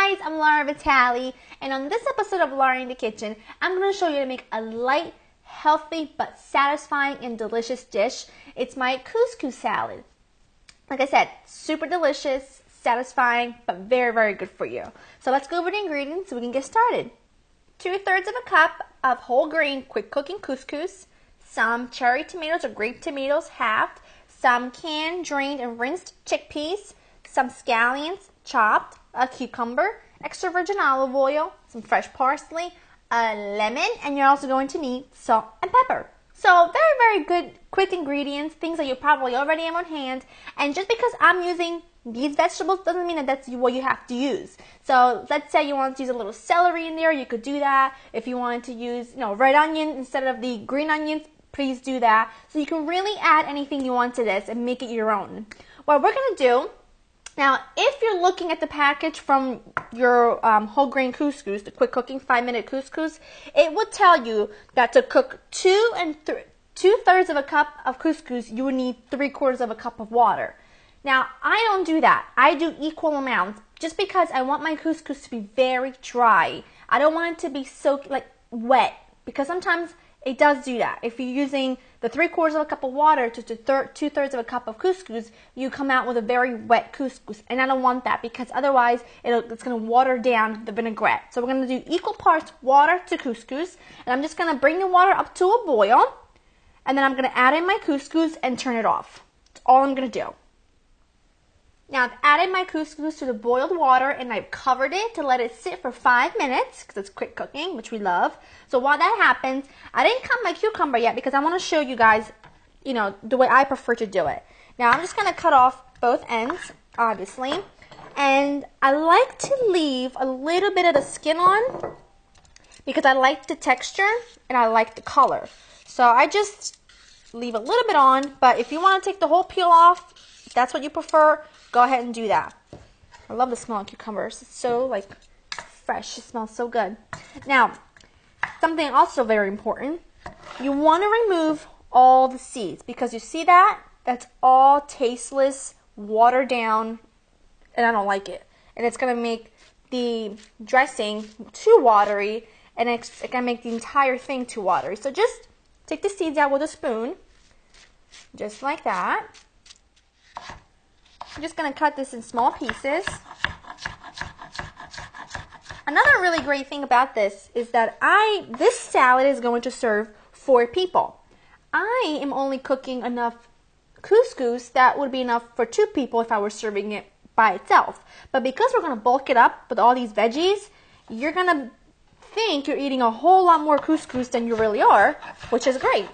guys, I'm Laura Vitale, and on this episode of Laura in the Kitchen, I'm going to show you how to make a light, healthy, but satisfying and delicious dish. It's my couscous salad. Like I said, super delicious, satisfying, but very, very good for you. So let's go over the ingredients so we can get started. 2/3 of a cup of whole grain quick cooking couscous, some cherry tomatoes or grape tomatoes halved, some canned, drained, and rinsed chickpeas, some scallions chopped, a cucumber, extra virgin olive oil, some fresh parsley, a lemon, and you're also going to need salt and pepper. So very, very good quick ingredients, things that you probably already have on hand. And just because I'm using these vegetables doesn't mean that that's what you have to use. So let's say you want to use a little celery in there, you could do that. If you wanted to use, red onion instead of the green onions, please do that. So you can really add anything you want to this and make it your own. What we're going to do, now if you're looking at the package from your whole grain couscous, the quick cooking 5-minute couscous, it would tell you that to cook 2/3 of a cup of couscous, you would need 3/4 of a cup of water. Now, I don't do that. I do equal amounts just because I want my couscous to be very dry. I don't want it to be so wet because sometimes it does do that. If you're using the 3/4 of a cup of water to 2/3 of a cup of couscous, you come out with a very wet couscous. And I don't want that because otherwise it's going to water down the vinaigrette. So we're going to do equal parts water to couscous. And I'm just going to bring the water up to a boil. And then I'm going to add in my couscous and turn it off. That's all I'm going to do. Now I've added my couscous to the boiled water and I've covered it to let it sit for 5 minutes because it's quick cooking, which we love. So while that happens, I didn't cut my cucumber yet because I want to show you guys, the way I prefer to do it. Now I'm just going to cut off both ends, obviously. And I like to leave a little bit of the skin on because I like the texture and I like the color. So I just leave a little bit on, but if you want to take the whole peel off, if that's what you prefer, go ahead and do that. I love the smell of cucumbers. It's so fresh. It smells so good. Now, something also very important. You want to remove all the seeds because you see that? That's all tasteless, watered down, and I don't like it. And it's going to make the dressing too watery, and it's going to make the entire thing too watery. So just take the seeds out with a spoon, just like that. I'm just going to cut this in small pieces. Another really great thing about this is that this salad is going to serve 4 people. I am only cooking enough couscous that would be enough for 2 people if I were serving it by itself. But because we're going to bulk it up with all these veggies, you're going to think you're eating a whole lot more couscous than you really are, which is great.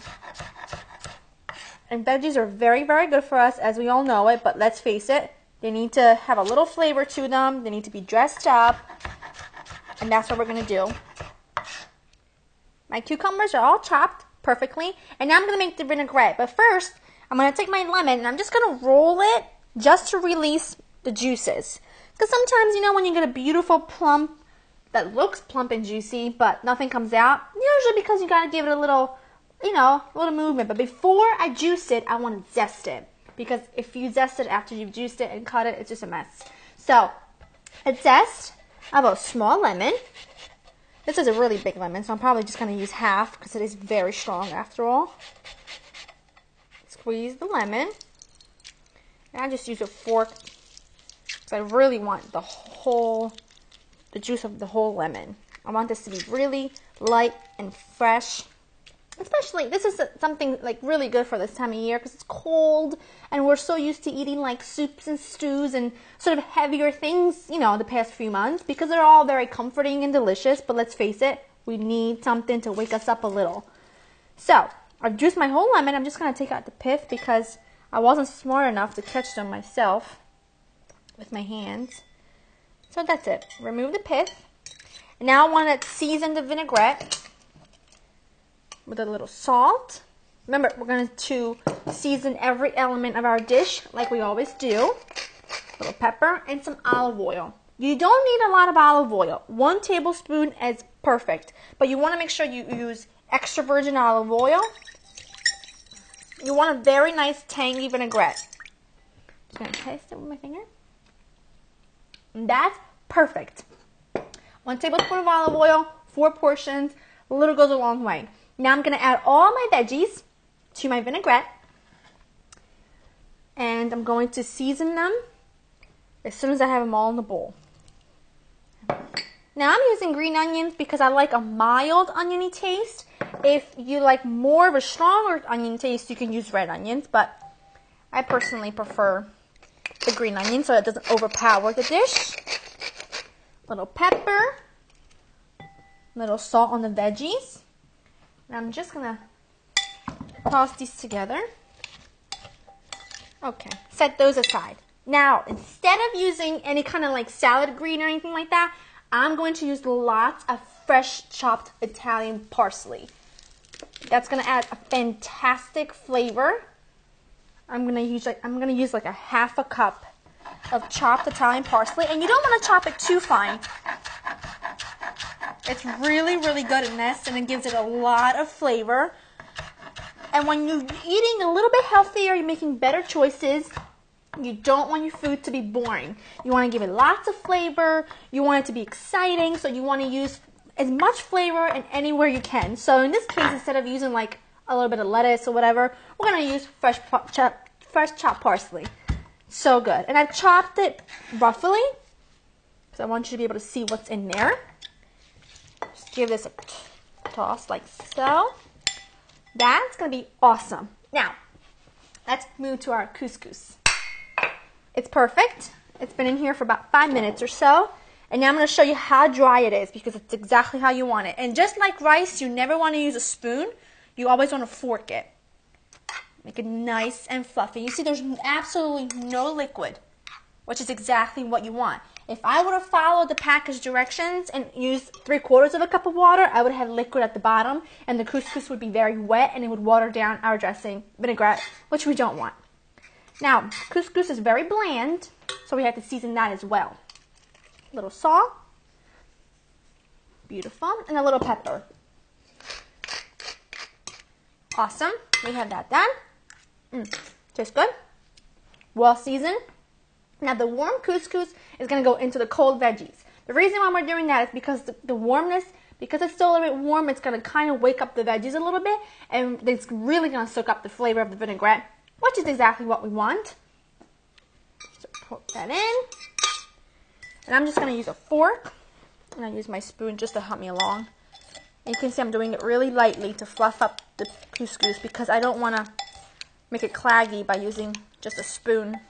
And veggies are very, very good for us, as we all know it, but let's face it, they need to have a little flavor to them. They need to be dressed up, and that's what we're going to do. My cucumbers are all chopped perfectly, and now I'm going to make the vinaigrette. But first, I'm going to take my lemon, and I'm just going to roll it just to release the juices. Because sometimes, when you get a beautiful plump that looks plump and juicy, but nothing comes out, usually because you got to give it a little movement. But before I juice it, I want to zest it. Because if you zest it after you've juiced it and cut it, it's just a mess. So, a zest of a small lemon. This is a really big lemon, so I'm probably just going to use half because it is very strong after all. Squeeze the lemon. And I just use a fork because I really want the juice of the whole lemon. I want this to be really light and fresh. Especially, this is something really good for this time of year because it's cold and we're so used to eating soups and stews and sort of heavier things, the past few months because they're all very comforting and delicious. But let's face it, we need something to wake us up a little. So, I've juiced my whole lemon. I'm just going to take out the pith because I wasn't smart enough to catch them myself with my hands. So that's it. Remove the pith. And now I want to season the vinaigrette with a little salt. Remember, we're going to season every element of our dish like we always do. A little pepper and some olive oil. You don't need a lot of olive oil. 1 tablespoon is perfect. But you want to make sure you use extra virgin olive oil. You want a very nice tangy vinaigrette. Just going to taste it with my finger. And that's perfect. 1 tablespoon of olive oil, 4 portions. A little goes a long way. Now I'm going to add all my veggies to my vinaigrette. And I'm going to season them as soon as I have them all in the bowl. Now I'm using green onions because I like a mild oniony taste. If you like more of a stronger onion taste, you can use red onions, but I personally prefer the green onion so it doesn't overpower the dish. Little pepper, little salt on the veggies. And I'm just gonna toss these together. Okay, set those aside. Now, instead of using any kind of like salad green or anything like that, I'm going to use lots of fresh chopped Italian parsley. That's gonna add a fantastic flavor. I'm gonna use like a half a cup of chopped Italian parsley, and you don't want to chop it too fine. It's really, really good in this, and it gives it a lot of flavor. And when you're eating a little bit healthier, you're making better choices. You don't want your food to be boring. You want to give it lots of flavor. You want it to be exciting, so you want to use as much flavor in anywhere you can. So in this case, instead of using like a little bit of lettuce or whatever, we're going to use fresh chopped parsley. So good. And I've chopped it roughly because I want you to be able to see what's in there. Just give this a toss like so. That's going to be awesome. Now, let's move to our couscous. It's perfect. It's been in here for about 5 minutes or so. And now I'm going to show you how dry it is because it's exactly how you want it. And just like rice, you never want to use a spoon. You always want to fork it. Make it nice and fluffy. You see there's absolutely no liquid, which is exactly what you want. If I would have followed the package directions and used 3/4 of a cup of water, I would have liquid at the bottom, and the couscous would be very wet, and it would water down our dressing, vinaigrette, which we don't want. Now, couscous is very bland, so we have to season that as well. A little salt, beautiful, and a little pepper. Awesome, we have that done. Tastes good, well seasoned. Now the warm couscous is going to go into the cold veggies. The reason why we're doing that is because the warmness, because it's still a little bit warm, it's going to kind of wake up the veggies a little bit, and it's really going to soak up the flavor of the vinaigrette, which is exactly what we want. So put that in. And I'm just going to use a fork, and I use my spoon just to help me along. And you can see I'm doing it really lightly to fluff up the couscous because I don't want to make it claggy by using just a spoon.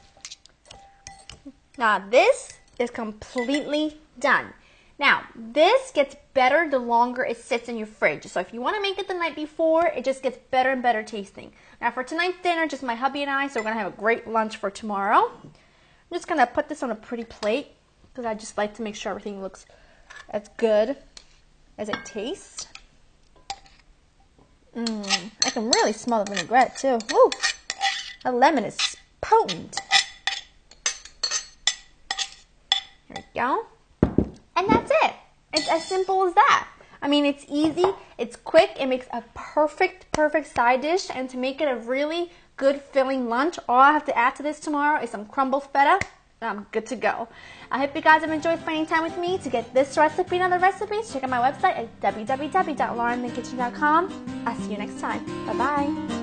Now this is completely done. Now this gets better the longer it sits in your fridge. So if you want to make it the night before, it just gets better and better tasting. Now for tonight's dinner, just my hubby and I, so we're going to have a great lunch for tomorrow. I'm just going to put this on a pretty plate because I just like to make sure everything looks as good as it tastes. I can really smell the vinaigrette too. Woo! The lemon is potent. There we go. And that's it. It's as simple as that. I mean, it's easy, it's quick, it makes a perfect side dish, and to make it a really good filling lunch, all I have to add to this tomorrow is some crumbled feta, and I'm good to go. I hope you guys have enjoyed spending time with me. To get this recipe and other recipes, check out my website at www.laureninthekitchen.com. I'll see you next time. Bye-bye.